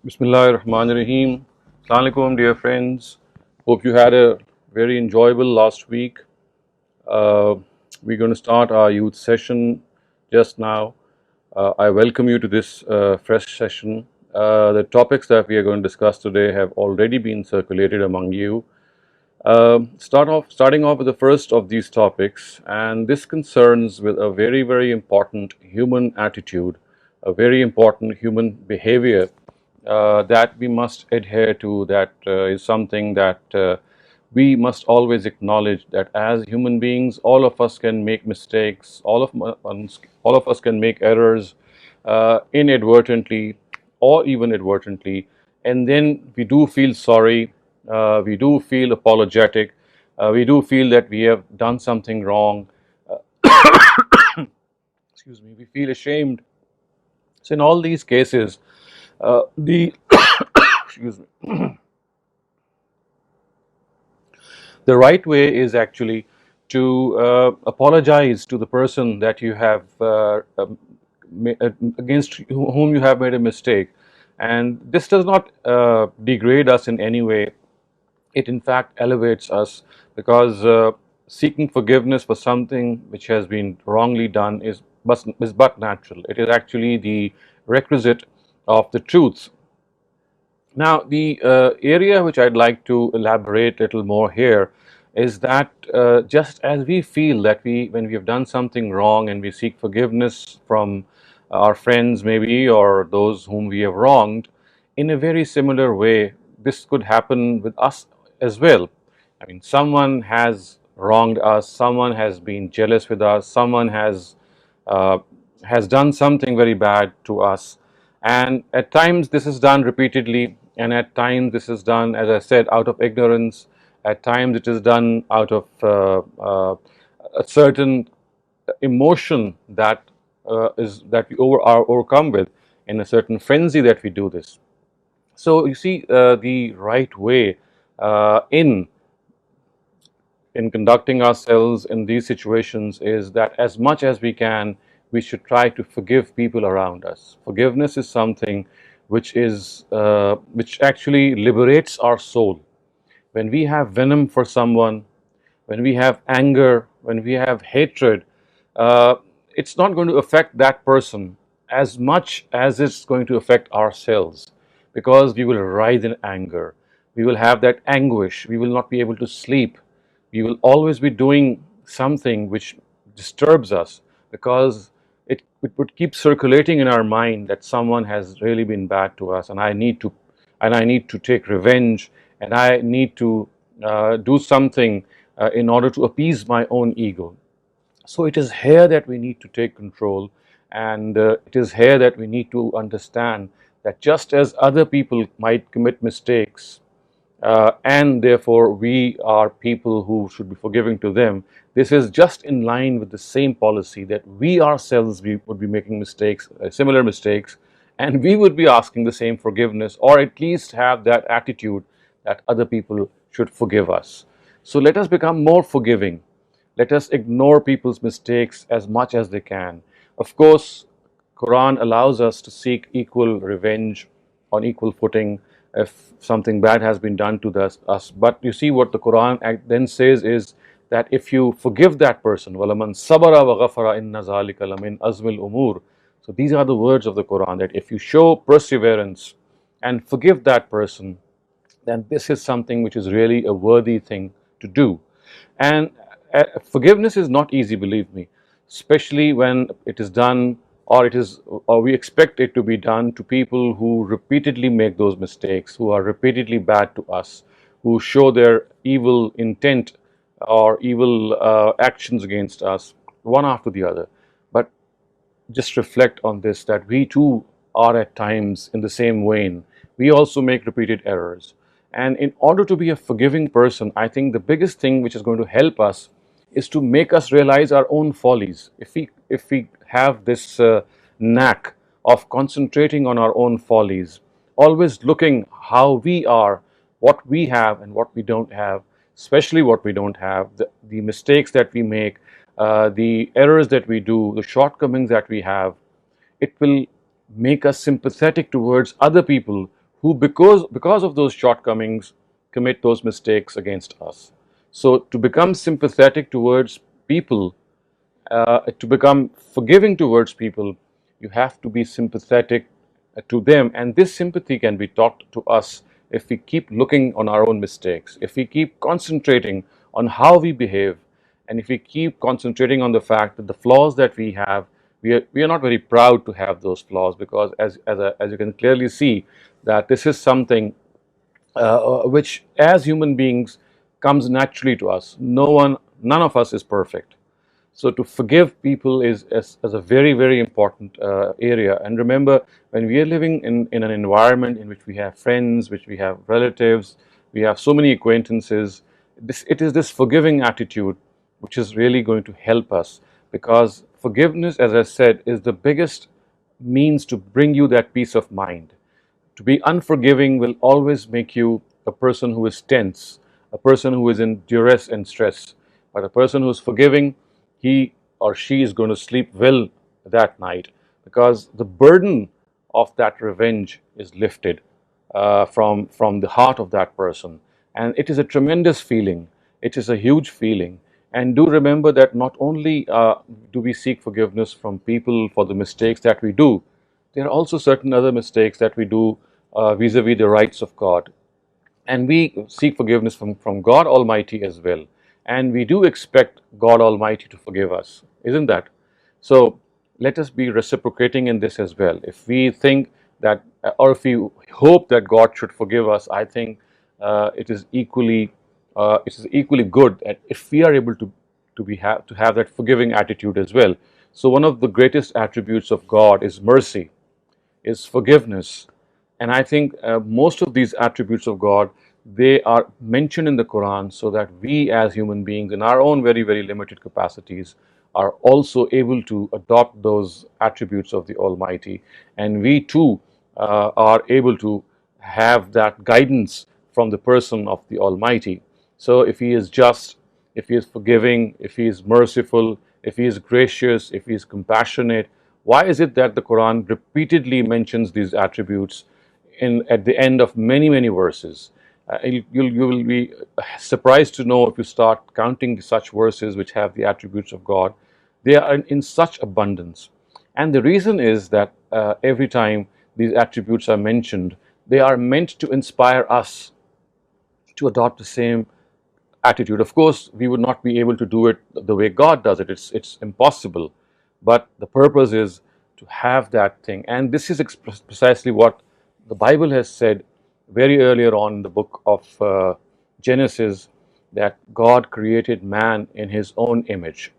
Bismillahirrahmanirrahim. Assalamu alaikum, dear friends. Hope you had a very enjoyable last week. Uh, we're going to start our youth session just now. I welcome you to this fresh session. The topics that we are going to discuss today have already been circulated among you. Starting off with the first of these topics, and this concerns with a very, very important human attitude, a very important human behavior that we must adhere to. That is something that we must always acknowledge, that as human beings, all of us can make mistakes, all of us can make errors inadvertently or even advertently, and then we do feel sorry, we do feel apologetic, we do feel that we have done something wrong. Excuse me, we feel ashamed. So in all these cases, the excuse me, the right way is actually to apologize to the person that you have against whom you have made a mistake, and this does not degrade us in any way. It in fact elevates us, because seeking forgiveness for something which has been wrongly done is but natural. It is actually the requisite of the truth. Now, the area which I'd like to elaborate a little more here is that just as we feel that when we have done something wrong and we seek forgiveness from our friends, maybe, or those whom we have wronged, in a very similar way, this could happen with us as well. I mean, someone has wronged us, someone has been jealous with us, someone uh, has done something very bad to us, and at times this is done repeatedly, and at times this is done, as I said, out of ignorance. At times it is done out of a certain emotion that that we are overcome with, in a certain frenzy that we do this. So you see, the right way in conducting ourselves in these situations is that as much as we can, we should try to forgive people around us. Forgiveness is something which actually liberates our soul. When we have venom for someone, when we have anger, when we have hatred, uh, it's not going to affect that person as much as it's going to affect ourselves, because we will writhe in anger. We will have that anguish. We will not be able to sleep. We will always be doing something which disturbs us, because it would keep circulating in our mind that someone has really been bad to us, and I need to take revenge, and I need to do something in order to appease my own ego. So it is here that we need to take control, and it is here that we need to understand that just as other people might commit mistakes, and therefore we are people who should be forgiving to them, this is just in line with the same policy that we ourselves would be making mistakes, similar mistakes, and we would be asking the same forgiveness, or at least have that attitude that other people should forgive us. So let us become more forgiving. Let us ignore people's mistakes as much as they can. Of course, Quran allows us to seek equal revenge on equal footing if something bad has been done to us. But you see, what the Quran then says is that if you forgive that person, وَلَمَنْ صَبَرَ وَغَفَرَ إِنَّ ذَلِكَ لَمِنْ أَزْمِ الْأُمُورِ. So these are the words of the Quran, that if you show perseverance and forgive that person, then this is something which is really a worthy thing to do. And forgiveness is not easy, believe me, especially when it is done, or we expect it to be done, to people who repeatedly make those mistakes, who are repeatedly bad to us, who show their evil intent or evil actions against us, one after the other. But just reflect on this, that we too are at times in the same vein. We also make repeated errors. And in order to be a forgiving person, I think the biggest thing which is going to help us is to make us realize our own follies. If we have this knack of concentrating on our own follies, always looking how we are, what we have and what we don't have, especially what we don't have, the mistakes that we make, the errors that we do, the shortcomings that we have, it will make us sympathetic towards other people who, because of those shortcomings, commit those mistakes against us. So to become sympathetic towards people, to become forgiving towards people, you have to be sympathetic to them. And this sympathy can be taught to us if we keep looking on our own mistakes, if we keep concentrating on how we behave, and if we keep concentrating on the fact that the flaws that we have, we are not very proud to have those flaws, because as you can clearly see, that this is something which as human beings comes naturally to us. None of us is perfect. So to forgive people is a very, very important area. And remember, when we are living in an environment in which we have friends, which we have relatives, we have so many acquaintances, it is this forgiving attitude which is really going to help us, because forgiveness, as I said, is the biggest means to bring you that peace of mind. To be unforgiving will always make you a person who is tense, a person who is in duress and stress. But a person who is forgiving, he or she is going to sleep well that night, because the burden of that revenge is lifted from the heart of that person. And it is a tremendous feeling. It is a huge feeling. And do remember that not only do we seek forgiveness from people for the mistakes that we do, there are also certain other mistakes that we do vis-a-vis the rights of God. And we seek forgiveness from God Almighty as well. And we do expect God Almighty to forgive us, isn't that? So let us be reciprocating in this as well. If we think that, or if we hope that God should forgive us, I think it is equally good, and if we are able to have that forgiving attitude as well. So one of the greatest attributes of God is mercy, is forgiveness. And I think most of these attributes of God, they are mentioned in the Quran, so that we as human beings in our own very, very limited capacities are also able to adopt those attributes of the Almighty, and we too are able to have that guidance from the person of the Almighty. So if He is just, if He is forgiving, if He is merciful, if He is gracious, if He is compassionate, why is it that the Quran repeatedly mentions these attributes at the end of many, many verses? You will be surprised to know, if you start counting such verses which have the attributes of God, they are in such abundance. And the reason is that every time these attributes are mentioned, they are meant to inspire us to adopt the same attitude. Of course, we would not be able to do it the way God does it. It's impossible. But the purpose is to have that thing. And this is precisely what the Bible has said very earlier on in the book of Genesis, that God created man in His own image.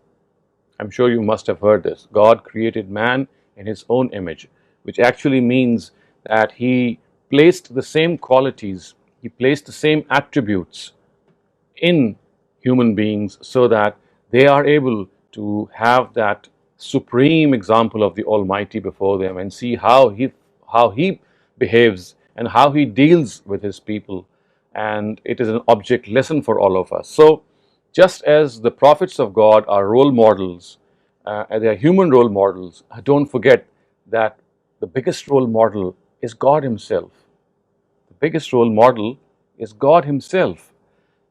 I'm sure you must have heard this. God created man in His own image, which actually means that He placed the same qualities, He placed the same attributes in human beings, so that they are able to have that supreme example of the Almighty before them, and see how he behaves and how He deals with His people. And it is an object lesson for all of us. So just as the prophets of God are role models, they are human role models, don't forget that the biggest role model is God Himself. The biggest role model is God Himself.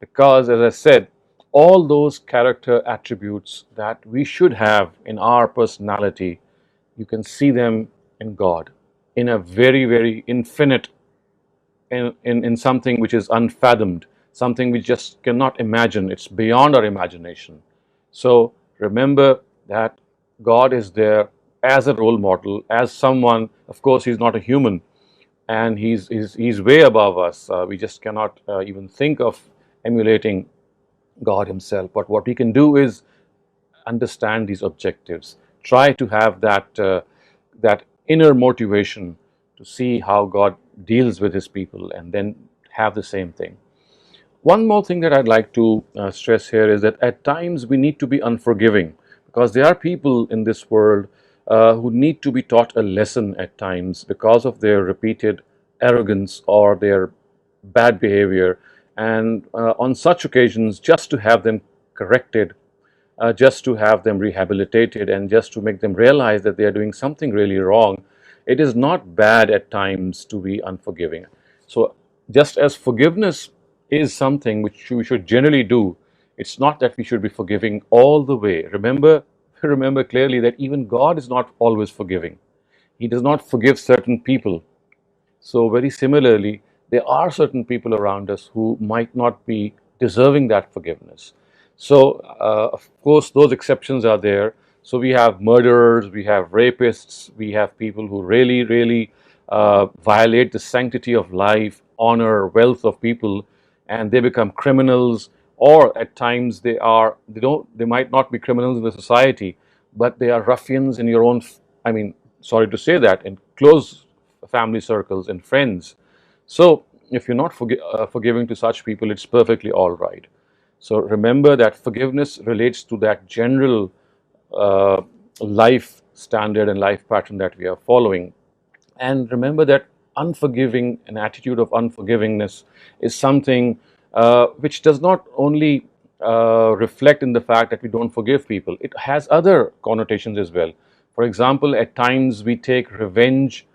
Because, as I said, all those character attributes that we should have in our personality, you can see them in God, in a very, very infinite, in something which is unfathomed, something we just cannot imagine. It's beyond our imagination. So remember that God is there as a role model, as someone. Of course, He's not a human, and he's way above us. We just cannot even think of emulating God Himself. But what we can do is understand these objectives, try to have that inner motivation to see how God deals with His people, and then have the same thing. One more thing that I'd like to stress here is that at times we need to be unforgiving, because there are people in this world who need to be taught a lesson at times because of their repeated arrogance or their bad behavior. And on such occasions, just to have them corrected, just to have them rehabilitated, and just to make them realize that they are doing something really wrong, it is not bad at times to be unforgiving. So, just as forgiveness is something which we should generally do, it's not that we should be forgiving all the way. Remember, remember clearly that even God is not always forgiving. He does not forgive certain people. So, very similarly, there are certain people around us who might not be deserving that forgiveness. So, of course, those exceptions are there. So, we have murderers, we have rapists, we have people who really, really violate the sanctity of life, honor, wealth of people, and they become criminals. Or at times they might not be criminals in the society, but they are ruffians in your own. I mean, sorry to say that, in close family circles and friends. So if you're not forgiving to such people, it's perfectly all right. So remember that forgiveness relates to that general uh, life standard and life pattern that we are following. And remember that unforgiving, an attitude of unforgivingness, is something which does not only reflect in the fact that we don't forgive people, it has other connotations as well. For example, at times we take revenge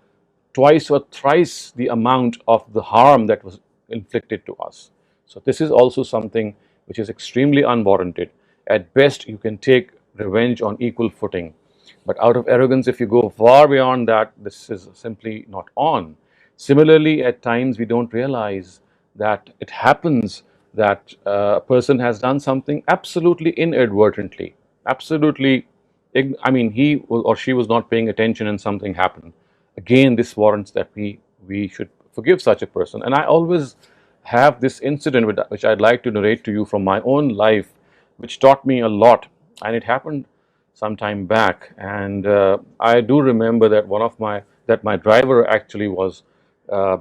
twice or thrice the amount of the harm that was inflicted to us. So, this is also something which is extremely unwarranted. At best, you can take revenge on equal footing. But out of arrogance, if you go far beyond that, this is simply not on. Similarly, at times we don't realize that it happens that a person has done something absolutely inadvertently, absolutely, I mean, or she was not paying attention and something happened. Again, this warrants that we should forgive such a person. And I always have this incident which I'd like to narrate to you from my own life, which taught me a lot. And it happened some time back, and I do remember that my driver actually was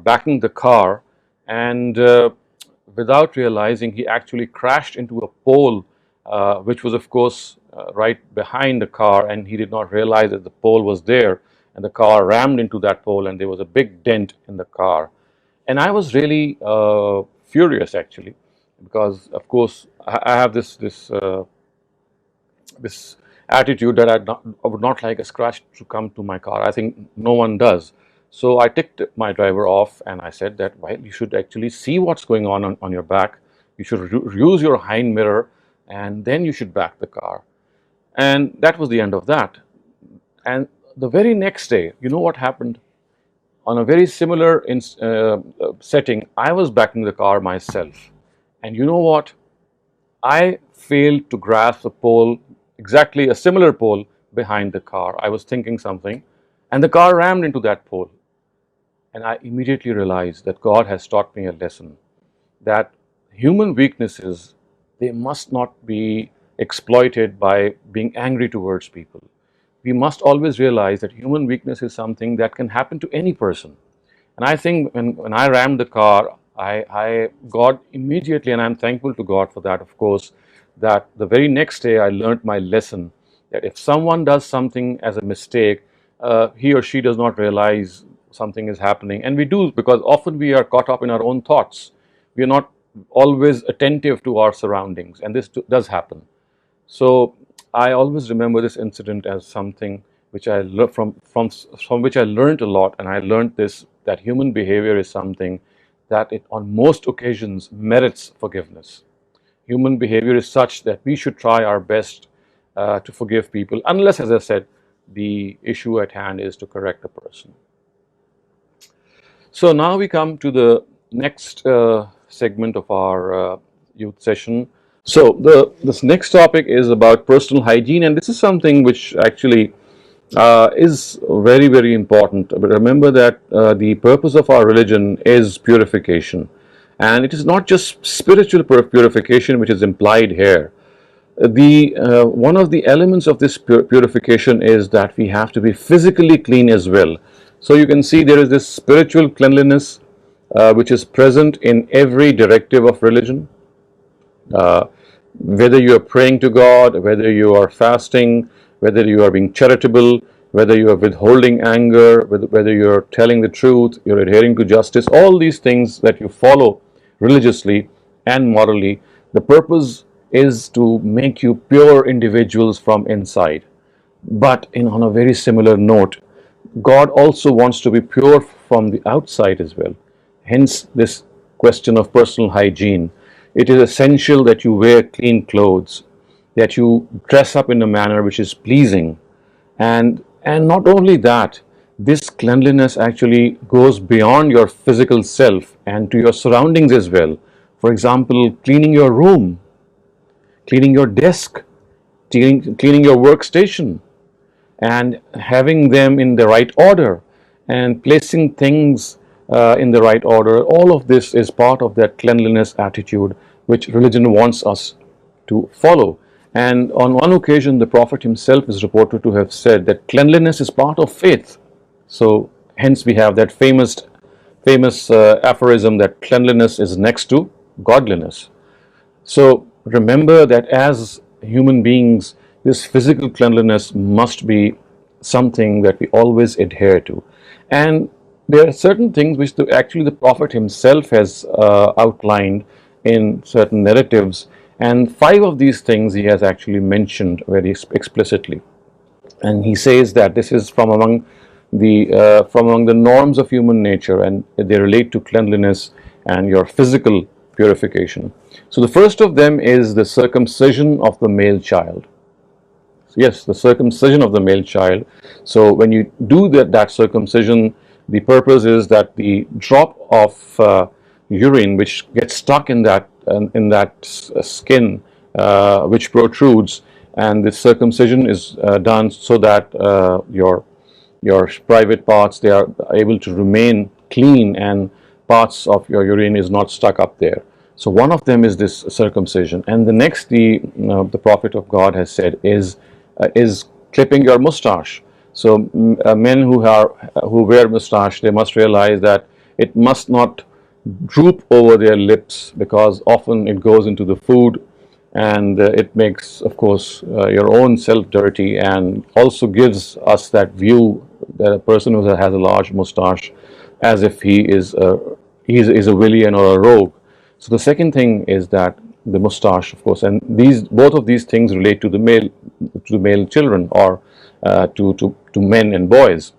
backing the car, and without realizing, he actually crashed into a pole, which was, of course, right behind the car, and he did not realize that the pole was there, and the car rammed into that pole, and there was a big dent in the car. And I was really furious, actually, because, of course, I have this attitude that I would not like a scratch to come to my car. I think no one does. So I ticked my driver off and I said that, well, you should actually see what's going on your back. You should use your hind mirror and then you should back the car. And that was the end of that. And the very next day, you know what happened? On a very similar setting, I was backing the car myself. And you know what? I failed to grasp a pole, exactly a similar pole behind the car. I was thinking something, and the car rammed into that pole. And I immediately realized that God has taught me a lesson, that human weaknesses, they must not be exploited by being angry towards people. We must always realize that human weakness is something that can happen to any person. And I think when I rammed the car, I got immediately, and I'm thankful to God for that, of course, that the very next day I learned my lesson that if someone does something as a mistake, he or she does not realize something is happening. And we do, because often we are caught up in our own thoughts. We are not always attentive to our surroundings, and this does happen. So I always remember this incident as something which I from which I learned a lot, and I learned this, that human behavior is something that it on most occasions merits forgiveness. Human behavior is such that we should try our best to forgive people, unless, as I said, the issue at hand is to correct the person. So now we come to the next segment of our youth session. So this next topic is about personal hygiene, and this is something which actually is very, very important. But remember that the purpose of our religion is purification, and it is not just spiritual purification which is implied here. The one of the elements of this purification is that we have to be physically clean as well. So you can see there is this spiritual cleanliness which is present in every directive of religion. Uh, Whether you are praying to God, whether you are fasting, whether you are being charitable, whether you are withholding anger, whether you are telling the truth, you're adhering to justice, all these things that you follow religiously and morally, the purpose is to make you pure individuals from inside. But on a very similar note, God also wants to be pure from the outside as well. Hence, this question of personal hygiene. It is essential that you wear clean clothes, that you dress up in a manner which is pleasing, and not only that, this cleanliness actually goes beyond your physical self and to your surroundings as well. For example, cleaning your room, cleaning your desk, cleaning your workstation, and having them in the right order and placing things in the right order. All of this is part of that cleanliness attitude which religion wants us to follow. And on one occasion, the Prophet himself is reported to have said that cleanliness is part of faith. So, hence, we have that famous aphorism that cleanliness is next to godliness. So remember that as human beings, this physical cleanliness must be something that we always adhere to. And there are certain things which actually the Prophet himself has outlined in certain narratives, and five of these things he has actually mentioned very explicitly. And he says that this is from among the norms of human nature, and they relate to cleanliness and your physical purification. So the first of them is the circumcision of the male child. Yes, the circumcision of the male child. So when you do that circumcision, the purpose is that the drop of urine which gets stuck in that skin which protrudes, and the circumcision is done so that your private parts, they are able to remain clean and parts of your urine is not stuck up there. So one of them is this circumcision, and the next the Prophet of God has said is clipping your mustache. So men who wear mustache, they must realize that it must not droop over their lips, because often it goes into the food, and it makes, of course, your own self dirty, and also gives us that view that a person who has a large mustache as if he is a villain or a rogue. So the second thing is that the mustache, of course, and both of these things relate to the male children, or to men and boys.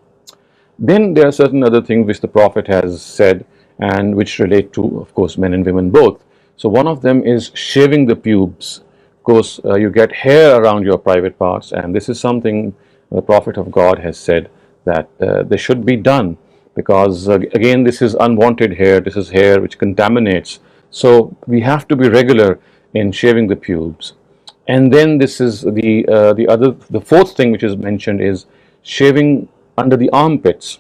Then there are certain other things which the Prophet has said and which relate to, of course, men and women both. So one of them is shaving the pubes. Of course, you get hair around your private parts, and this is something the Prophet of God has said that they should be done, because again, this is unwanted hair. This is hair which contaminates. So we have to be regular in shaving the pubes. And then this is the fourth thing which is mentioned is shaving under the armpits.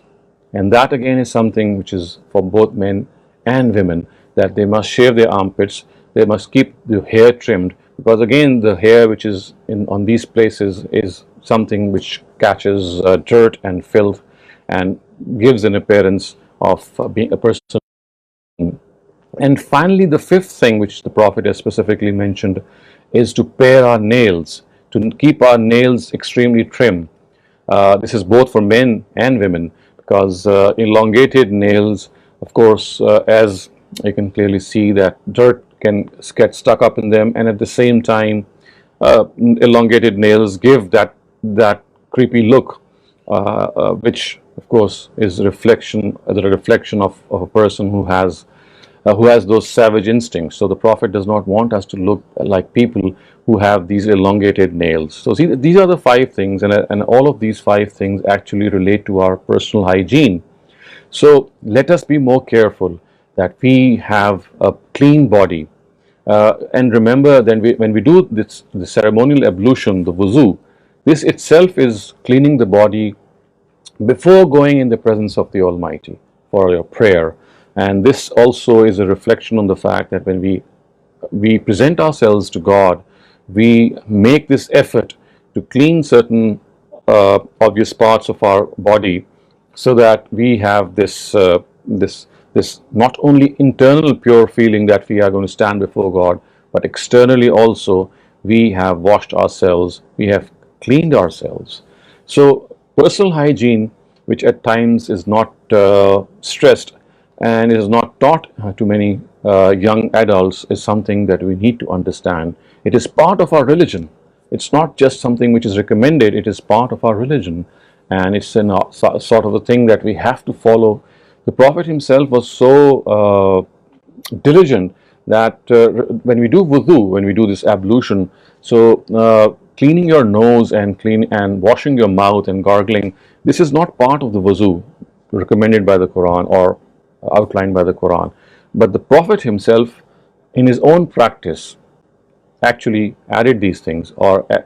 And that again is something which is for both men and women, that they must shave their armpits, they must keep the hair trimmed, because again the hair which is on these places is something which catches dirt and filth and gives an appearance of being a person. And finally, the fifth thing which the Prophet has specifically mentioned is to pare our nails, to keep our nails extremely trim. This is both for men and women, because elongated nails, of course, as you can clearly see, that dirt can get stuck up in them, and at the same time, elongated nails give that creepy look, which of course is the reflection of a person who has those savage instincts. So the Prophet does not want us to look like people who have these elongated nails. So see, these are the five things, and all of these five things actually relate to our personal hygiene. So let us be more careful that we have a clean body. And remember, then when we do the ceremonial ablution, the wuzu, this itself is cleaning the body before going in the presence of the Almighty for your prayer. And this also is a reflection on the fact that when we present ourselves to God, we make this effort to clean certain obvious parts of our body, so that we have this not only internal pure feeling that we are going to stand before God, but externally also we have washed ourselves, we have cleaned ourselves. So personal hygiene, which at times is not stressed and is not taught to many young adults, is something that we need to understand. It is part of our religion. It's not just something which is recommended, it is part of our religion. And it's sort of a thing that we have to follow, The Prophet himself was so diligent that when we do wudu, when we do this ablution, so cleaning your nose and washing your mouth and gargling, this is not part of the wudu recommended by the Quran or outlined by the Quran. But the Prophet himself, in his own practice, actually added these things,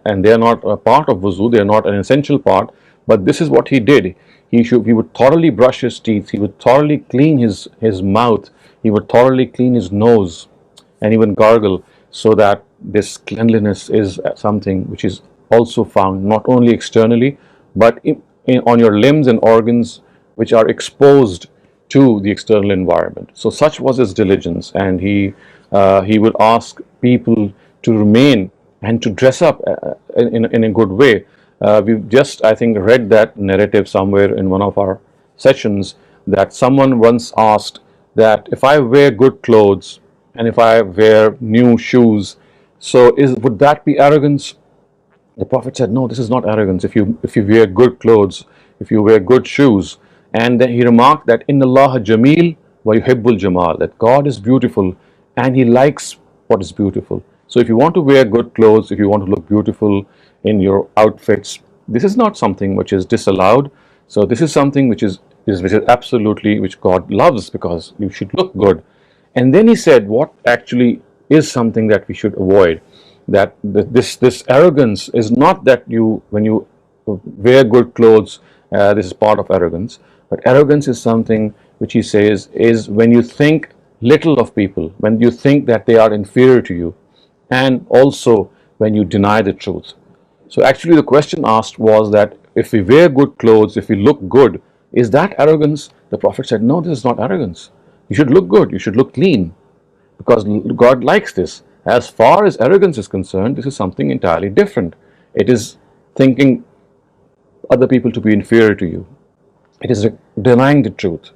and they are not a part of wuzu, they are not an essential part, but this is what he did. He would thoroughly brush his teeth, he would thoroughly clean his mouth, he would thoroughly clean his nose, and even gargle, so that this cleanliness is something which is also found not only externally, but on your limbs and organs which are exposed to the external environment. So such was his diligence, and he would ask people to remain and to dress up in a good way. We've just, I think, read that narrative somewhere in one of our sessions, that someone once asked that if I wear good clothes and if I wear new shoes, so would that be arrogance? The Prophet said, no, this is not arrogance. If you wear good clothes, if you wear good shoes, and then he remarked that Inna Allah Jameel wa yuhibbul Jamal, that God is beautiful and He likes what is beautiful. So if you want to wear good clothes, if you want to look beautiful in your outfits, this is not something which is disallowed. So this is something which is absolutely, which God loves, because you should look good. And then he said what actually is something that we should avoid, that this arrogance is not that when you wear good clothes, this is part of arrogance, but arrogance is something which he says is when you think little of people, when you think that they are inferior to you, and also when you deny the truth. So actually the question asked was that if we wear good clothes, if we look good, is that arrogance? The Prophet said, no, this is not arrogance. You should look good, you should look clean, because God likes this. As far as arrogance is concerned, this is something entirely different. It is thinking other people to be inferior to you. It is denying the truth.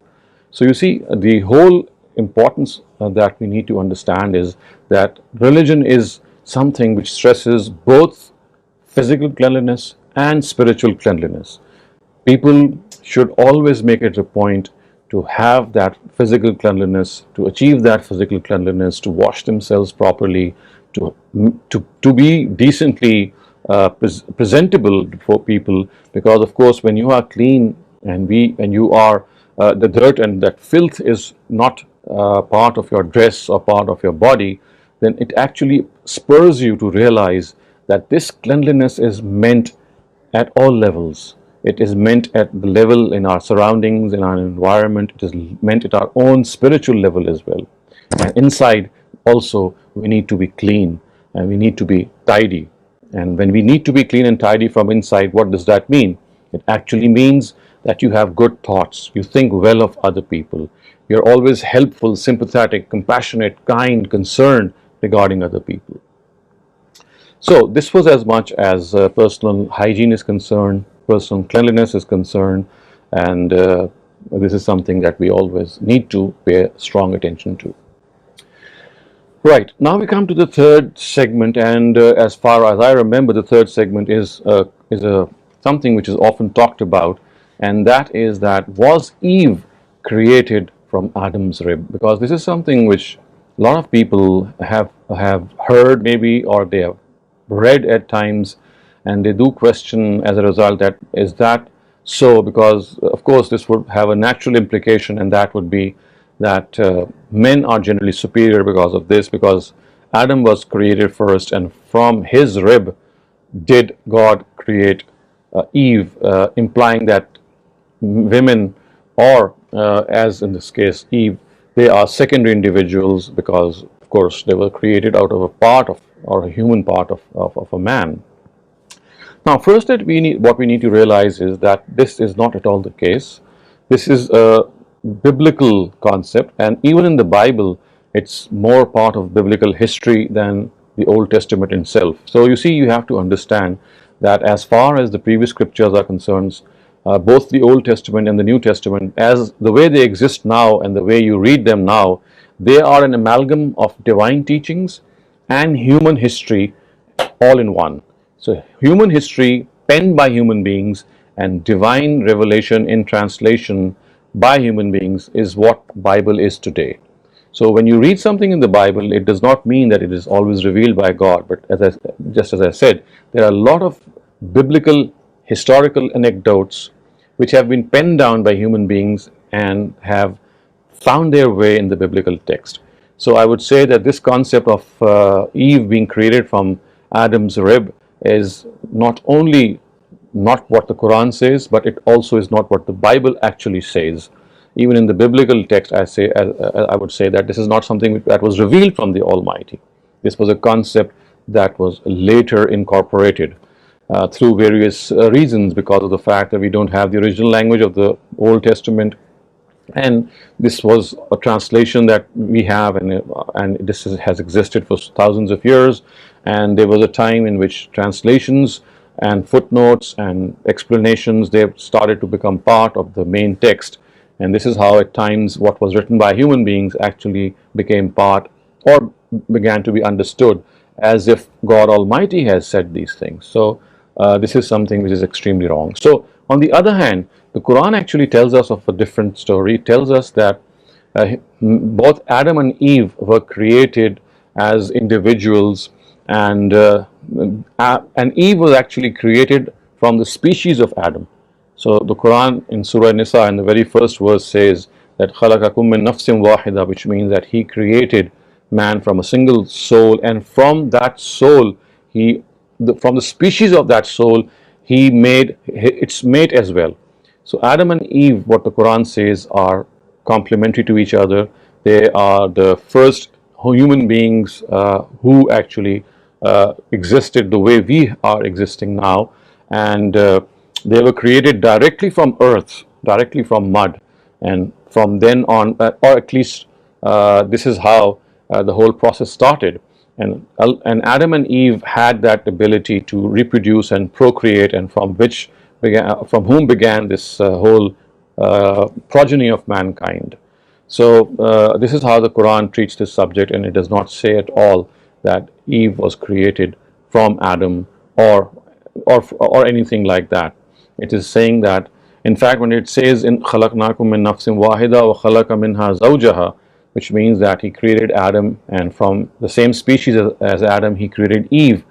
So you see, the whole importance that we need to understand is that religion is something which stresses both physical cleanliness and spiritual cleanliness. People should always make it a point to have that physical cleanliness, to achieve that physical cleanliness, to wash themselves properly, to be decently presentable for people, because of course when you are clean and you are the dirt and that filth is not part of your dress or part of your body, then it actually spurs you to realize that this cleanliness is meant at all levels. It is meant at the level in our surroundings, in our environment. It is meant at our own spiritual level as well. And inside also we need to be clean and we need to be tidy. And when we need to be clean and tidy from inside, what does that mean? It actually means that you have good thoughts, you think well of other people, you're always helpful, sympathetic, compassionate, kind, concerned regarding other people. So this was as much as personal hygiene is concerned, personal cleanliness is concerned, and this is something that we always need to pay strong attention to. Right, now we come to the third segment, and as far as I remember, the third segment is something which is often talked about, and that is that was Eve created from Adam's rib? Because this is something which a lot of people have heard maybe, or they have read at times, and they do question as a result that is that so, because of course this would have a natural implication, and that would be that men are generally superior because of this, because Adam was created first, and from his rib did God create Eve, implying that women, or as in this case Eve, they are secondary individuals, because of course they were created out of a part of, or a human part of a man. Now first, what we need to realize is that this is not at all the case. This is a biblical concept, and even in the Bible it's more part of biblical history than the Old Testament itself. So you see, you have to understand that as far as the previous scriptures are concerned, both the Old Testament and the New Testament, as the way they exist now and the way you read them now, they are an amalgam of divine teachings and human history all in one. So human history penned by human beings and divine revelation in translation by human beings is what Bible is today. So when you read something in the Bible, it does not mean that it is always revealed by God. But just as I said, there are a lot of biblical historical anecdotes which have been penned down by human beings and have found their way in the biblical text. So I would say that this concept of Eve being created from Adam's rib is not only not what the Quran says, but it also is not what the Bible actually says. Even in the biblical text, I would say that this is not something that was revealed from the Almighty. This was a concept that was later incorporated through various reasons, because of the fact that we don't have the original language of the Old Testament, and this was a translation that we have, and this has existed for thousands of years. And there was a time in which translations and footnotes and explanations, they started to become part of the main text. And this is how at times what was written by human beings actually became part, or began to be understood as if God Almighty has said these things. So this is something which is extremely wrong. So on the other hand, the Quran actually tells us of a different story. It tells us that both Adam and Eve were created as individuals, and Eve was actually created from the species of Adam. So the Quran in Surah Nisa, in the very first verse, says that خَلَقَكُم مِّن نَفْسٍ وَاحِدَةٍ, which means that He created man from a single soul, and from that soul, from the species of that soul, He made its mate as well. So Adam and Eve, what the Quran says, are complementary to each other. They are the first human beings who actually existed the way we are existing now, and they were created directly from earth, directly from mud, and from then on, or at least this is how the whole process started. And Adam and Eve had that ability to reproduce and procreate, and from whom began this whole progeny of mankind. So this is how the Quran treats this subject, and it does not say at all that Eve was created from Adam or anything like that. It is saying that, in fact, when it says in خَلَقْنَاكُم مِّن نَفْسٍ وَاحِدَةٍ وَخَلَقَ مِنْهَا زَوْجَهَا, which means that He created Adam, and from the same species as Adam, He created Eve.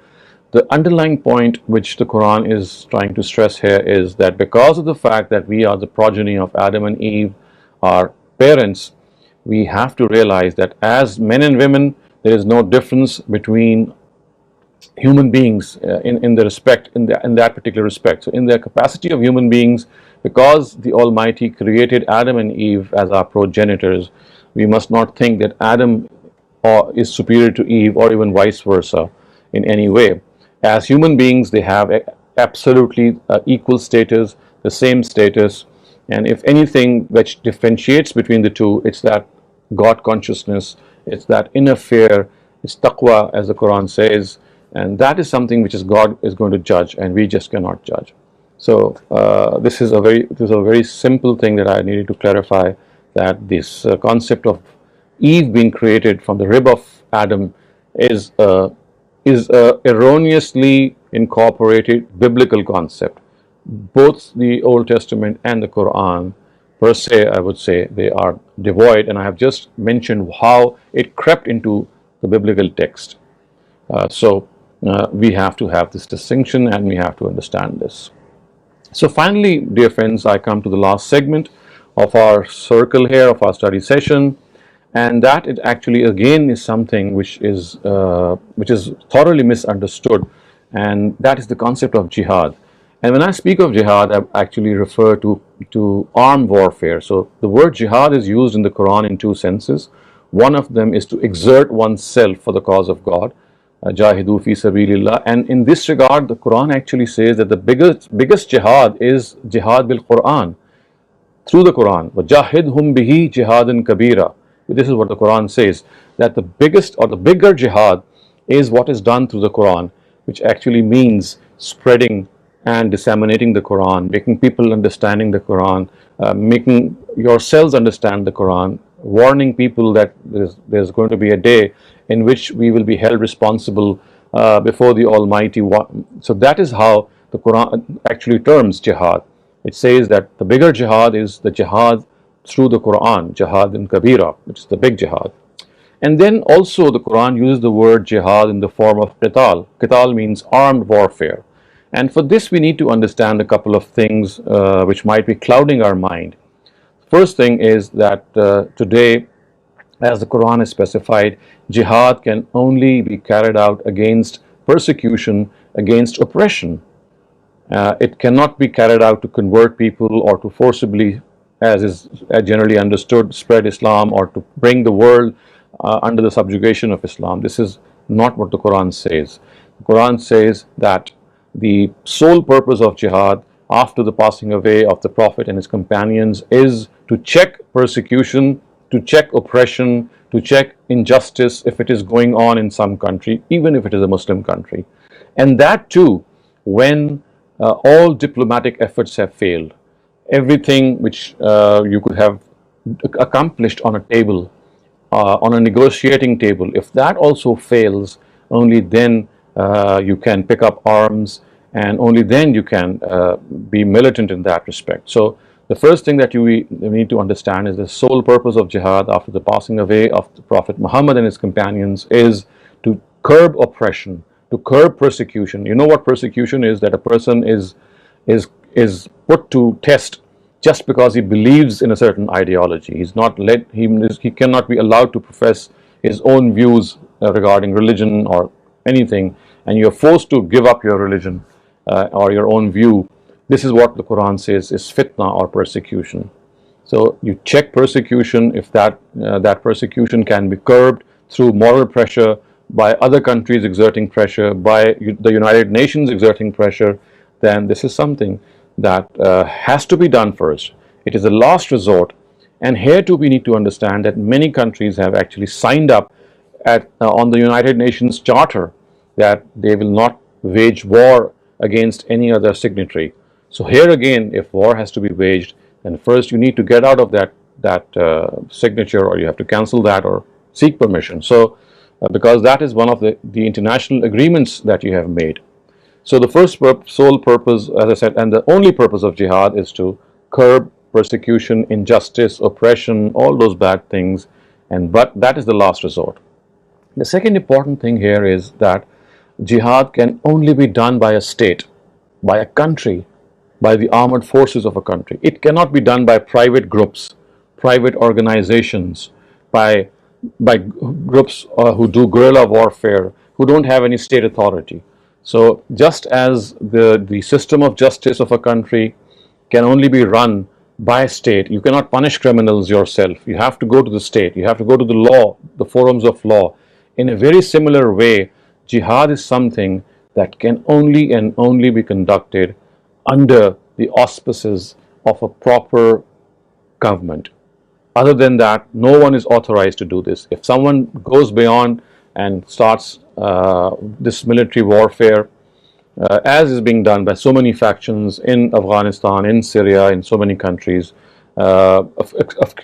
The underlying point which the Quran is trying to stress here is that because of the fact that we are the progeny of Adam and Eve, our parents, we have to realize that as men and women, there is no difference between human beings in that particular respect. So in the capacity of human beings, because the Almighty created Adam and Eve as our progenitors, we must not think that Adam is superior to Eve, or even vice versa in any way. As human beings, they have absolutely equal status, the same status, and if anything which differentiates between the two, it's that God consciousness, it's that inner fear, it's taqwa, as the Quran says, and that is something which God is going to judge, and we just cannot judge. So this is a very simple thing that I needed to clarify, that this concept of Eve being created from the rib of Adam is erroneously incorporated biblical concept. Both the Old Testament and the Quran per se, I would say, they are devoid, and I have just mentioned how it crept into the biblical text. So we have to have this distinction, and we have to understand this. So finally, dear friends, I come to the last segment of our circle here, of our study session, and that it actually again is something which is thoroughly misunderstood, and that is the concept of jihad. And when I speak of jihad, I actually refer to armed warfare. So the word jihad is used in the Quran in two senses. One of them is to exert oneself for the cause of God, jahidu fi sabilillah. And in this regard, the Quran actually says that the biggest jihad is jihad bil Quran, through the Quran. وَجَاهِدْهُمْ بِهِ جِهَادًا كَبِيرًا. This is what the Quran says, that the biggest or the bigger jihad is what is done through the Quran, which actually means spreading and disseminating the Quran, making people understanding the Quran, making yourselves understand the Quran, warning people that there's going to be a day in which we will be held responsible before the Almighty. So that is how the Quran actually terms jihad. It says that the bigger jihad is the jihad through the Quran, Jihad in Kabira, which is the big jihad. And then also the Quran uses the word jihad in the form of qital. Qital means armed warfare. And for this we need to understand a couple of things which might be clouding our mind. First thing is that today, as the Quran has specified, jihad can only be carried out against persecution, against oppression. It cannot be carried out to convert people or to forcibly, as is generally understood, spread Islam or to bring the world under the subjugation of Islam. This is not what the Quran says. The Quran says that the sole purpose of jihad after the passing away of the Prophet and his companions is to check persecution, to check oppression, to check injustice if it is going on in some country, even if it is a Muslim country. And that too, when all diplomatic efforts have failed. Everything which you could have accomplished on a table, on a negotiating table, if that also fails, only then you can pick up arms, and only then you can be militant in that respect. So the first thing that we need to understand is the sole purpose of jihad after the passing away of the Prophet Muhammad and his companions is to curb oppression, to curb persecution. You know what persecution is? That a person is put to test just because he believes in a certain ideology. He cannot be allowed to profess his own views regarding religion or anything, and you're forced to give up your religion or your own view. This is what the Quran says is fitna or persecution. So you check persecution. If that persecution can be curbed through moral pressure, by other countries exerting pressure, by the United Nations exerting pressure, then this is something that has to be done first. It is a last resort, and here too we need to understand that many countries have actually signed up on the United Nations Charter that they will not wage war against any other signatory. So here again, if war has to be waged, then first you need to get out of that signature, or you have to cancel that or seek permission. So because that is one of the international agreements that you have made. So the first sole purpose, as I said, and the only purpose of jihad is to curb persecution, injustice, oppression, all those bad things, but that is the last resort. The second important thing here is that jihad can only be done by a state, by a country, by the armed forces of a country. It cannot be done by private groups, private organizations, by groups who do guerrilla warfare, who don't have any state authority. So just as the system of justice of a country can only be run by a state, you cannot punish criminals yourself. You have to go to the state, you have to go to the law, the forums of law. In a very similar way, jihad is something that can only and only be conducted under the auspices of a proper government. Other than that, no one is authorized to do this. If someone goes beyond and starts this military warfare, as is being done by so many factions in Afghanistan, in Syria, in so many countries,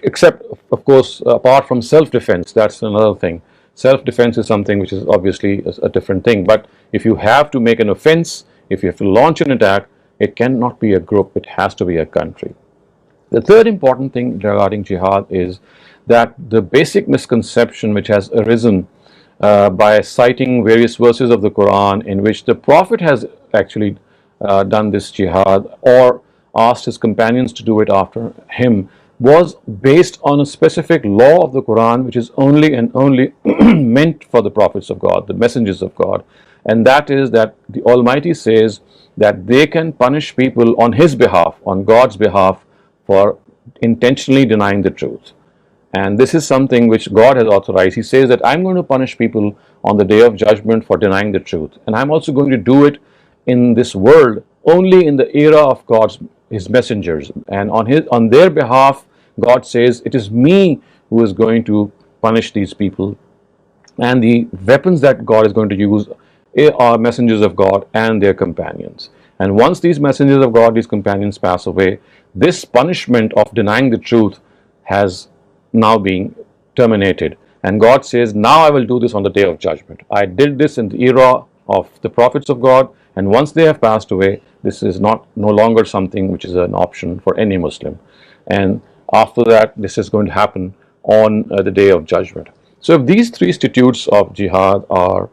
except, of course, apart from self-defense, that's another thing. Self-defense is something which is obviously a different thing. But if you have to make an offense, if you have to launch an attack, it cannot be a group, it has to be a country. The third important thing regarding jihad is that the basic misconception which has arisen by citing various verses of the Quran in which the Prophet has actually done this jihad or asked his companions to do it after him was based on a specific law of the Quran which is only and only meant for the prophets of God, the messengers of God, and that is that the Almighty says that they can punish people on His behalf, on God's behalf, for intentionally denying the truth. And this is something which God has authorized. He says that I'm going to punish people on the day of judgment for denying the truth, and I'm also going to do it in this world only in the era of His messengers, and on their behalf God says it is me who is going to punish these people, and the weapons that God is going to use are messengers of God and their companions. And once these messengers of God, these companions pass away, this punishment of denying the truth has now been terminated. And God says, now I will do this on the day of judgment. I did this in the era of the prophets of God, and once they have passed away, this is no longer something which is an option for any Muslim. And After that, this is going to happen on the day of judgment. So if these three institutes of jihad are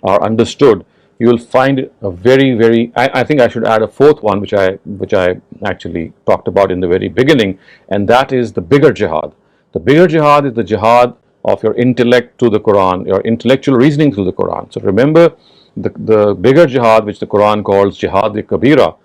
understood, you will find a very, I think I should add a fourth one, which I actually talked about in the very beginning, and that is the bigger jihad. The bigger jihad is the jihad of your intellect to the Quran, your intellectual reasoning through the Quran. So remember, the bigger jihad, which the Quran calls jihad-e-kabira,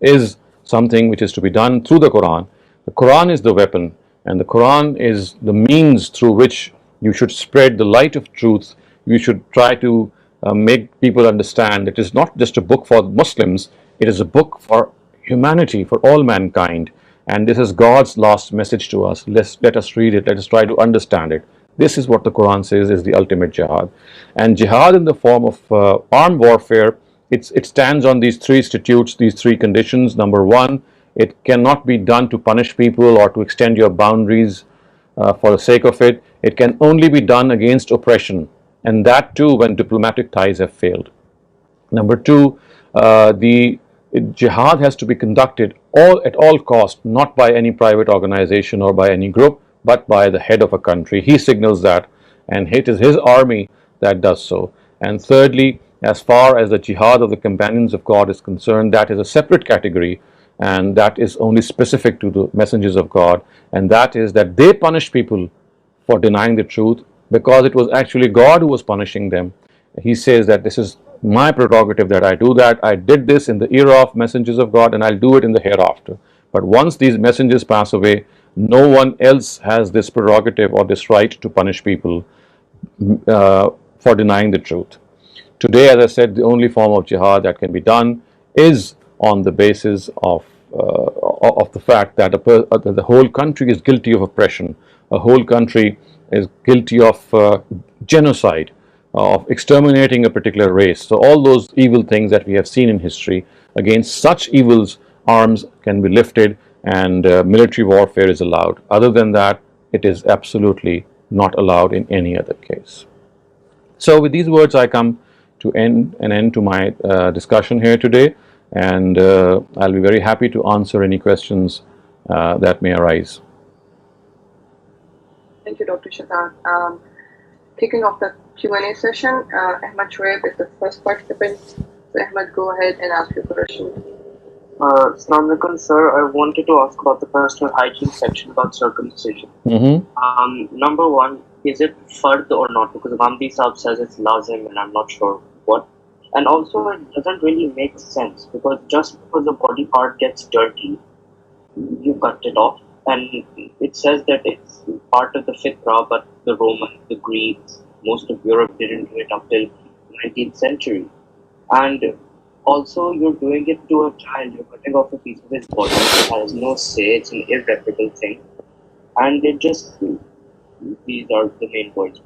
is something which is to be done through the Quran. The Quran is the weapon, and the Quran is the means through which you should spread the light of truth. You should try to make people understand it is not just a book for Muslims, it is a book for humanity, for all mankind. And this is God's last message to us. Let us read it, let us try to understand it. This is what the Quran says is the ultimate jihad. And jihad in the form of armed warfare, it stands on these three institutes, these three conditions. Number one, it cannot be done to punish people or to extend your boundaries for the sake of it. It can only be done against oppression, and that too when diplomatic ties have failed. Number two, the jihad has to be conducted at all costs, not by any private organization or by any group, but by the head of a country. He signals that, and it is his army that does so. And thirdly, as far as the jihad of the companions of God is concerned, that is a separate category, and that is only specific to the messengers of God, and that is that they punish people for denying the truth, because it was actually God who was punishing them. He says that this is my prerogative that I do that. I did this in the era of messengers of God, and I'll do it in the hereafter. But once these messengers pass away, no one else has this prerogative or this right to punish people for denying the truth. Today, as I said, the only form of jihad that can be done is on the basis of the fact that the whole country is guilty of oppression. A whole country is guilty of genocide, of exterminating a particular race. So all those evil things that we have seen in history, against such evils, arms can be lifted, and military warfare is allowed. Other than that, it is absolutely not allowed in any other case. So with these words, I come to an end to my discussion here today, and I'll be very happy to answer any questions that may arise. Thank you, Dr. Shehzad. Kicking off the Q&A session, Ahmed is the first participant. So Ahmed, go ahead and ask your question. Assalamu alaikum, sir. I wanted to ask about the personal hygiene section about circumcision. Number one, is it fard or not? Because Ghamidi Saab says it's lazim, and I'm not sure what. And also, it doesn't really make sense, because just because the body part gets dirty, you cut it off. And it says that it's part of the fitra, but the Romans, the Greeks, most of Europe didn't do it until 19th century. And also, you're doing it to a child. You're cutting off a piece of his body. It has no say. It's an irreparable thing. And these are the main points.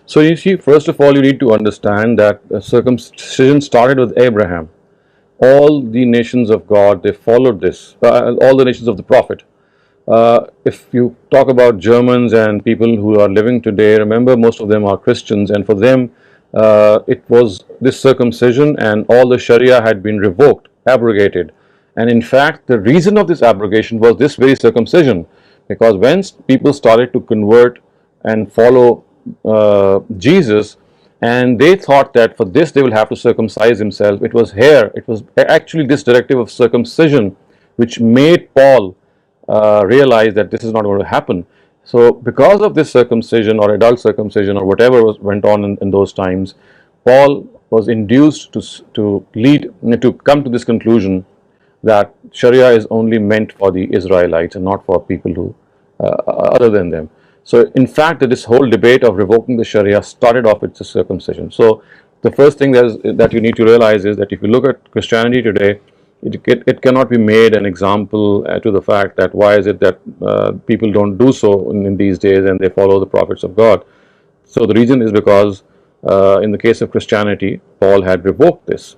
So you see, first of all, you need to understand that circumcision started with Abraham. All the nations of God, they followed this. All the nations of the Prophet. If you talk about Germans and people who are living today, remember most of them are Christians, and for them it was this circumcision, and all the Sharia had been revoked, abrogated. And in fact, the reason of this abrogation was this very circumcision, because when people started to convert and follow Jesus, and they thought that for this they will have to circumcise themselves, it was actually this directive of circumcision which made Paul realize that this is not going to happen. So because of this circumcision or adult circumcision or whatever went on in those times, Paul was induced to come to this conclusion that Sharia is only meant for the Israelites and not for people who other than them. So in fact, this whole debate of revoking the Sharia started off with the circumcision. So the first thing that you need to realize is that if you look at Christianity today, it cannot be made an example to the fact that why is it that people don't do so in these days and they follow the prophets of God. So the reason is because in the case of Christianity, Paul had revoked this.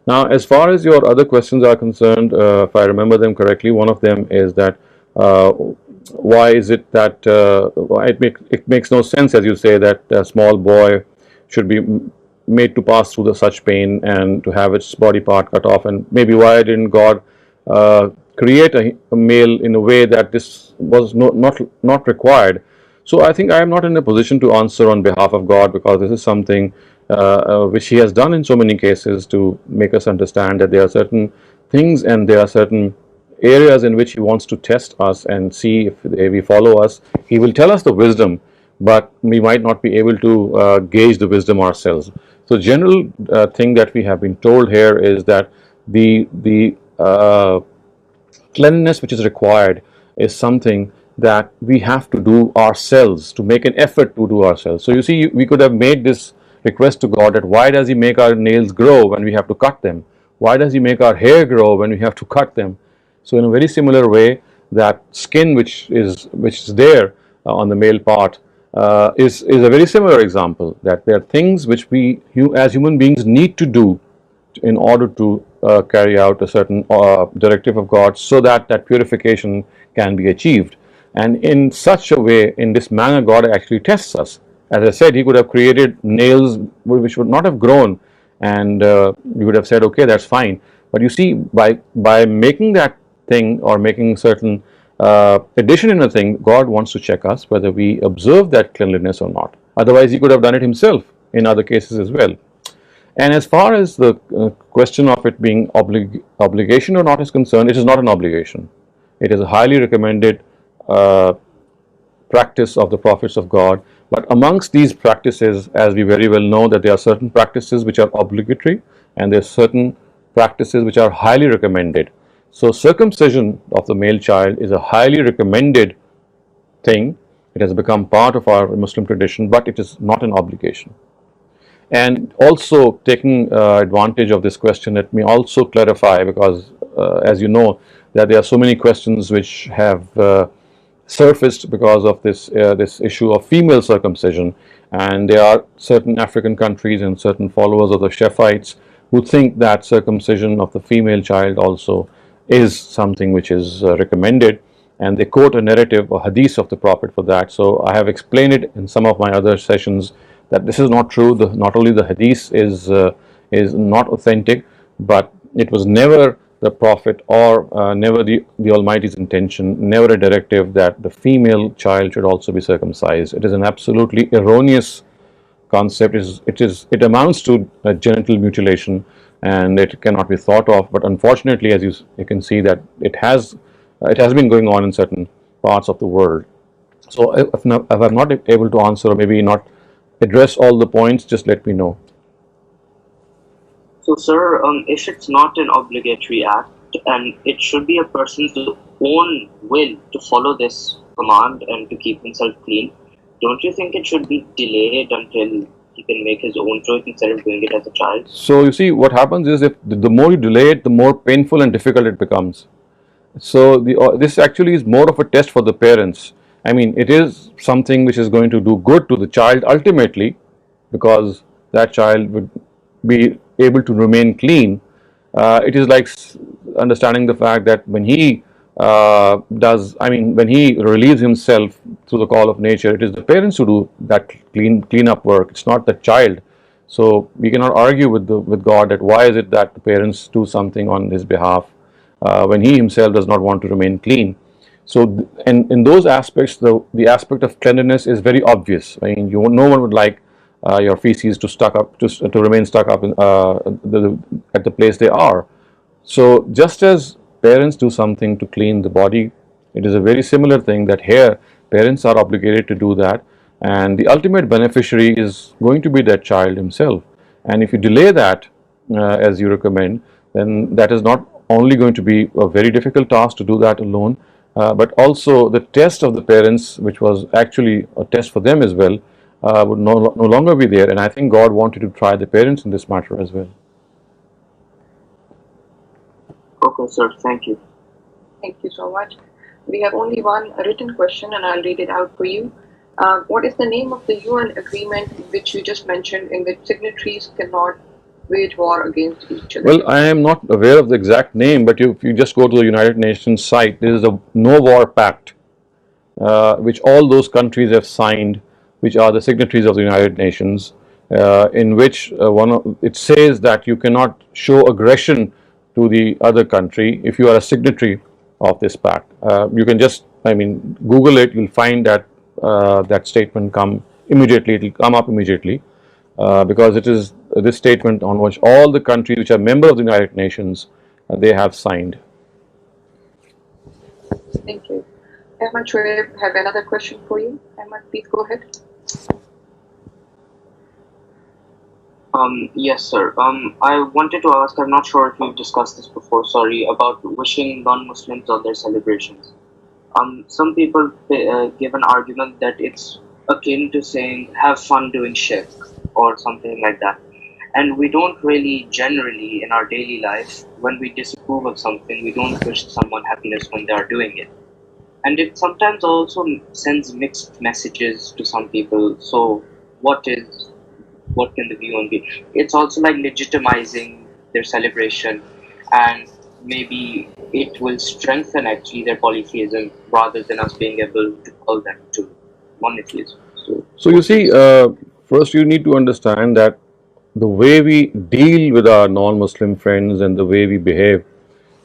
Now, as far as your other questions are concerned, if I remember them correctly, one of them is that why is it that it makes no sense, as you say, that a small boy should be made to pass through such pain and to have its body part cut off, and maybe why didn't God create a male in a way that this was not required. So I think I am not in a position to answer on behalf of God, because this is something which He has done in so many cases to make us understand that there are certain things and there are certain areas in which He wants to test us and see if we follow us. He will tell us the wisdom, but we might not be able to gauge the wisdom ourselves. So general thing that we have been told here is that the cleanliness which is required is something that we have to do ourselves, to make an effort to do ourselves. So you see, we could have made this request to God that why does He make our nails grow when we have to cut them? Why does He make our hair grow when we have to cut them? So in a very similar way, that skin which is there on the male part is a very similar example, that there are things which we as human beings need to do in order to carry out a certain directive of God, so that that purification can be achieved. And in such a way, in this manner, God actually tests us. As I said, He could have created nails which would not have grown, and you would have said, okay, that's fine. But you see, by making that thing, or making certain addition in a thing, God wants to check us whether we observe that cleanliness or not. Otherwise, He could have done it Himself in other cases as well. And as far as the question of it being obligation or not is concerned, it is not an obligation. It is a highly recommended practice of the prophets of God. But amongst these practices, as we very well know, that there are certain practices which are obligatory, and there are certain practices which are highly recommended. So circumcision of the male child is a highly recommended thing. It has become part of our Muslim tradition, but it is not an obligation. And also, taking advantage of this question, let me also clarify, because as you know, that there are so many questions which have surfaced because of this issue of female circumcision, and there are certain African countries and certain followers of the Shephites who think that circumcision of the female child also is something which is recommended, and they quote a narrative, a hadith of the Prophet for that. So I have explained it in some of my other sessions that this is not true. Not only the hadith is not authentic, but it was never the Prophet or never the Almighty's intention, never a directive that the female child should also be circumcised. It is an absolutely erroneous concept. It amounts to a genital mutilation, and it cannot be thought of. But unfortunately, as you can see, that it has been going on in certain parts of the world. So if I'm not able to answer, or maybe not address all the points, just let me know. So, sir, if it's not an obligatory act, and it should be a person's own will to follow this command and to keep himself clean, don't you think it should be delayed until he can make his own choice instead of doing it as a child? So you see, what happens is, if the more you delay it, the more painful and difficult it becomes. So this actually is more of a test for the parents. I mean, it is something which is going to do good to the child ultimately, because that child would be able to remain clean. It is like understanding the fact that when he when he relieves himself through the call of nature, it is the parents who do that cleanup work. It's not the child. So we cannot argue with God that why is it that the parents do something on his behalf when he himself does not want to remain clean. So in those aspects, the aspect of cleanliness is very obvious. I mean, no one would like your feces to remain stuck up at the place they are. So just as parents do something to clean the body, it is a very similar thing that here parents are obligated to do that, and the ultimate beneficiary is going to be that child himself. And if you delay that as you recommend, then that is not only going to be a very difficult task to do that alone, but also the test of the parents, which was actually a test for them as well, would no longer be there. And I think God wanted to try the parents in this matter as well. Okay, sir. Thank you. Thank you so much. We have only one written question, and I'll read it out for you. What is the name of the UN agreement which you just mentioned, in which signatories cannot wage war against each other? Well, I am not aware of the exact name, but if you just go to the United Nations site, there is a No War Pact, which all those countries have signed, which are the signatories of the United Nations, in which it says that you cannot show aggression to the other country if you are a signatory of this pact. You can just I mean, Google it, you'll find that that statement come immediately. It will come up immediately because it is this statement on which all the countries which are member of the United Nations they have signed. Thank you. Ahmed, Shoaib have another question for you. Ahmed, please go ahead. Yes, sir. I wanted to ask, I'm not sure if we've discussed this before, sorry, about wishing non-Muslims on their celebrations. Some people give an argument that it's akin to saying, have fun doing shirk or something like that. And we don't really generally in our daily life, when we disapprove of something, we don't wish someone happiness when they are doing it. And it sometimes also sends mixed messages to some people. So, what can the view on be? It's also like legitimizing their celebration, and maybe it will strengthen actually their polytheism rather than us being able to call them to monotheism. So you see, first you need to understand that the way we deal with our non-Muslim friends and the way we behave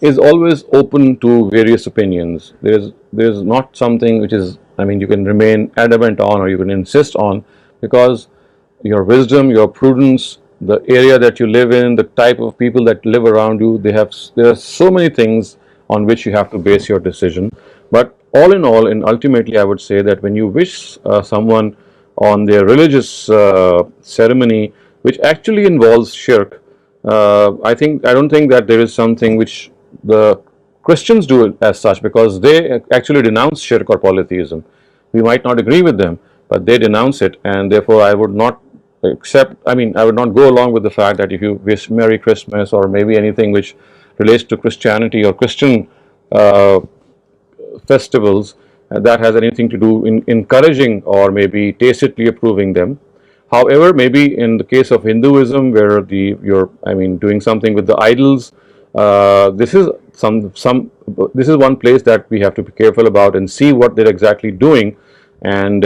is always open to various opinions. There's not something which is, I mean, you can remain adamant on or you can insist on, because your wisdom, your prudence, the area that you live in, the type of people that live around you, there are so many things on which you have to base your decision. But all in all, and ultimately, I would say that when you wish someone on their religious ceremony, which actually involves shirk, I don't think that there is something which the Christians do it as such, because they actually denounce shirk or polytheism. We might not agree with them, but they denounce it, and therefore I would not I would not go along with the fact that if you wish Merry Christmas or maybe anything which relates to Christianity or Christian uh, festivals, that has anything to do in encouraging or maybe tacitly approving them. However, maybe in the case of Hinduism, where you're doing something with the idols, this is this is one place that we have to be careful about and see what they're exactly doing, and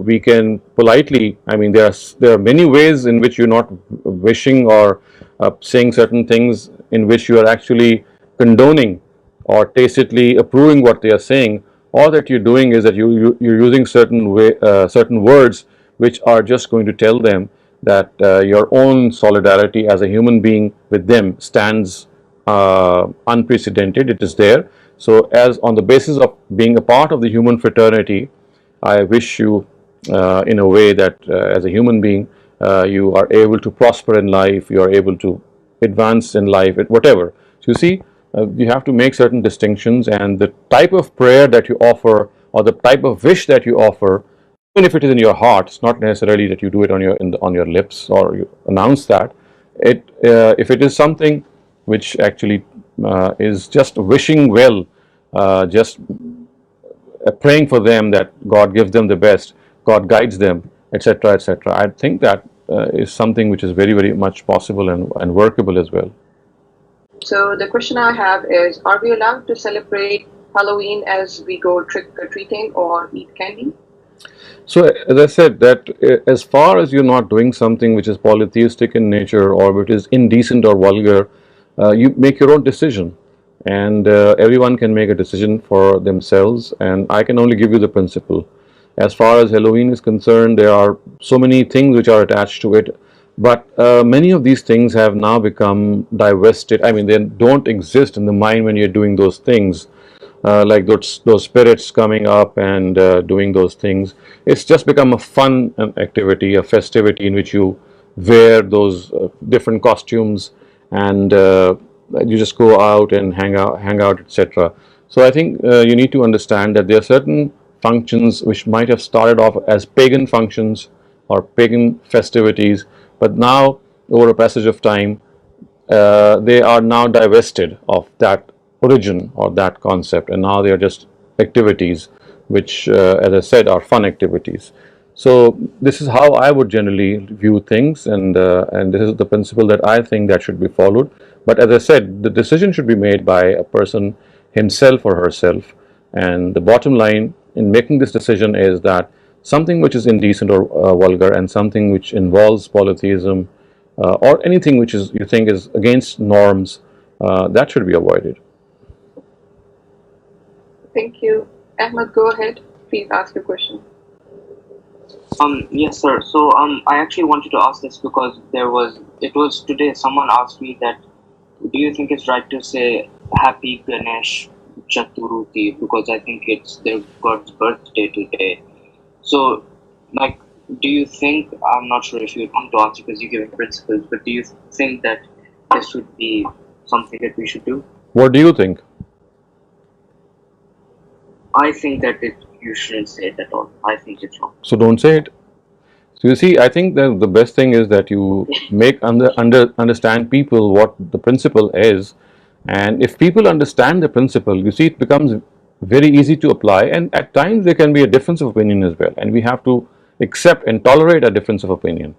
we can politely. There are many ways in which you're not wishing or saying certain things in which you are actually condoning or tacitly approving what they are saying. All that you're doing is that you're using certain words which are just going to tell them that your own solidarity as a human being with them stands unprecedented. It is there. So, as on the basis of being a part of the human fraternity, I wish you, in a way that as a human being, you are able to prosper in life, you are able to advance in life, whatever. So, you see, you have to make certain distinctions, and the type of prayer that you offer or the type of wish that you offer, even if it is in your heart, it's not necessarily that you do it on your lips or you announce that. If it is something which actually is just wishing well, just praying for them that God gives them the best, God guides them, etc., etc. I think that is something which is very, very much possible and workable as well. So the question I have is, are we allowed to celebrate Halloween as we go trick-or-treating or eat candy? So, as I said, that as far as you're not doing something which is polytheistic in nature or which is indecent or vulgar, you make your own decision, and everyone can make a decision for themselves. And I can only give you the principle. As far as Halloween is concerned, there are so many things which are attached to it, but many of these things have now become divested. They don't exist in the mind when you're doing those things, like those spirits coming up and doing those things. It's just become a fun activity, a festivity in which you wear those different costumes, and you just go out and hang out, etc. So I think you need to understand that there are certain functions which might have started off as pagan functions or pagan festivities, but now over a passage of time they are now divested of that origin or that concept, and now they are just activities which, as I said, are fun activities. So this is how I would generally view things, and this is the principle that I think that should be followed. But as I said, the decision should be made by a person himself or herself, and the bottom line in making this decision is that something which is indecent or vulgar and something which involves polytheism or anything which is you think is against norms, that should be avoided. Thank you. Ahmed, go ahead. Please ask your question. Yes, sir. So, I actually wanted to ask this because it was today someone asked me that, do you think it's right to say Happy Ganesh Chaturthi? Because I think it's their God's birthday today. So, like, do you think, I'm not sure if you want to answer because you're giving principles, but do you think that this would be something that we should do? What do you think? I think that you shouldn't say it at all. I think it's wrong. So don't say it. So you see, I think that the best thing is that you make understand people what the principle is, and if people understand the principle, you see, it becomes very easy to apply. And at times there can be a difference of opinion as well, and we have to accept and tolerate a difference of opinion.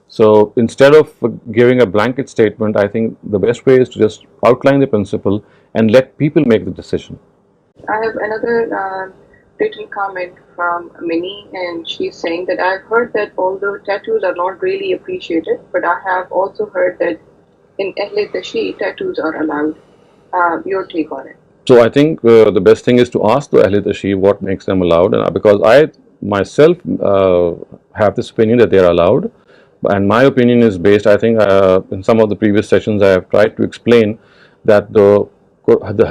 So instead of giving a blanket statement, I think the best way is to just outline the principle and let people make the decision. I have another written comment from Minnie, and she's saying that I've heard that although tattoos are not really appreciated, but I have also heard that in Ahle Tashi, tattoos are allowed. Your take on it? So I think the best thing is to ask the Ahle Tashi what makes them allowed, and because I myself have this opinion that they are allowed, and my opinion is based. I think in some of the previous sessions I have tried to explain that the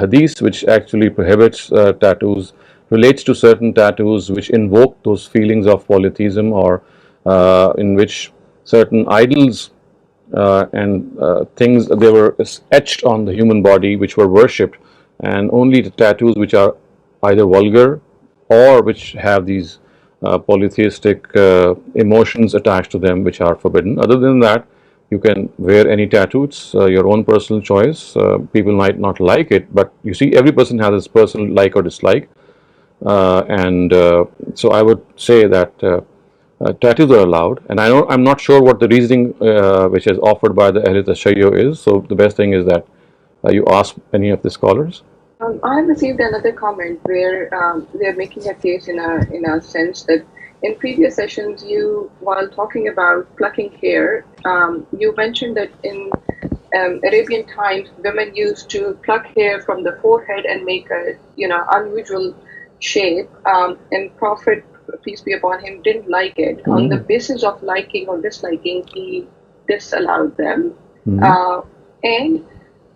hadith which actually prohibits tattoos relates to certain tattoos which invoke those feelings of polytheism, or in which certain idols and things they were etched on the human body which were worshipped, and only the tattoos which are either vulgar or which have these polytheistic emotions attached to them which are forbidden. Other than that, you can wear any tattoo. It's your own personal choice. People might not like it, but you see, every person has his personal like or dislike. So I would say that tattoos are allowed, and I'm not sure what the reasoning which is offered by the Ahle Tashayyo is. So the best thing is that you ask any of the scholars. I have received another comment where they're making a case in a sense that in previous sessions, while talking about plucking hair, you mentioned that in Arabian times, women used to pluck hair from the forehead and make a unusual shape, and Prophet, peace be upon him, didn't like it. Mm-hmm. On the basis of liking or disliking, he disallowed them. Mm-hmm. And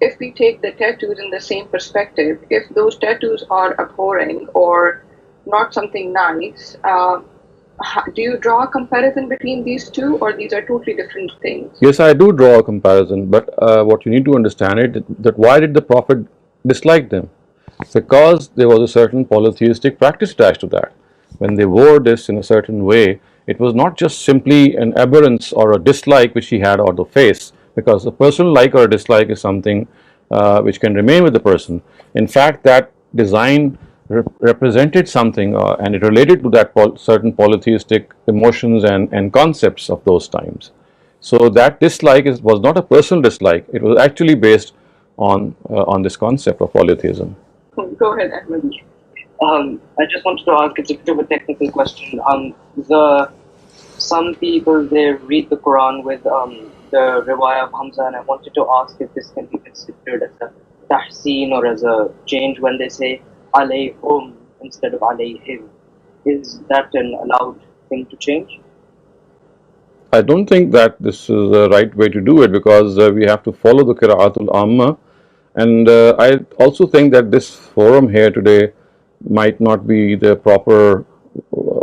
if we take the tattoos in the same perspective, if those tattoos are abhorring or not something nice, do you draw a comparison between these two, or these are totally different things? Yes, I do draw a comparison, but what you need to understand is that why did the Prophet dislike them? Because there was a certain polytheistic practice attached to that. When they wore this in a certain way, it was not just simply an aberrance or a dislike which he had on the face, because a personal like or a dislike is something which can remain with the person. In fact, that design represented something and it related to that certain polytheistic emotions and concepts of those times. So that dislike was not a personal dislike, it was actually based on this concept of polytheism. Go ahead, Ahmed. I just wanted to ask, it's a bit of a technical question. Some people, they read the Quran with the riwayah of Hamza, and I wanted to ask if this can be considered as a tahseen or as a change when they say alayhum instead of alayhim. Is that an allowed thing to change? I don't think that this is the right way to do it, because we have to follow the Qira'atul Amma, and I also think that this forum here today might not be the proper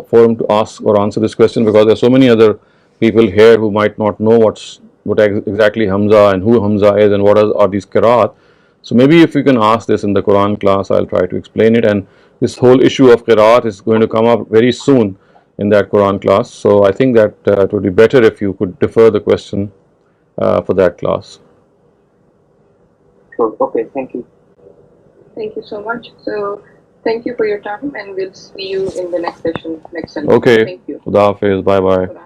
forum to ask or answer this question, because there are so many other people here who might not know what exactly Hamza and who Hamza is and what are these Qira'at. So maybe if you can ask this in the Quran class, I'll try to explain it. And this whole issue of Qira'at is going to come up very soon in that Quran class. So I think that it would be better if you could defer the question for that class. Sure. Okay. Thank you. Thank you so much. So thank you for your time, and we'll see you in the next session next Sunday. Okay. Thank you. Khuda Hafiz. Bye bye.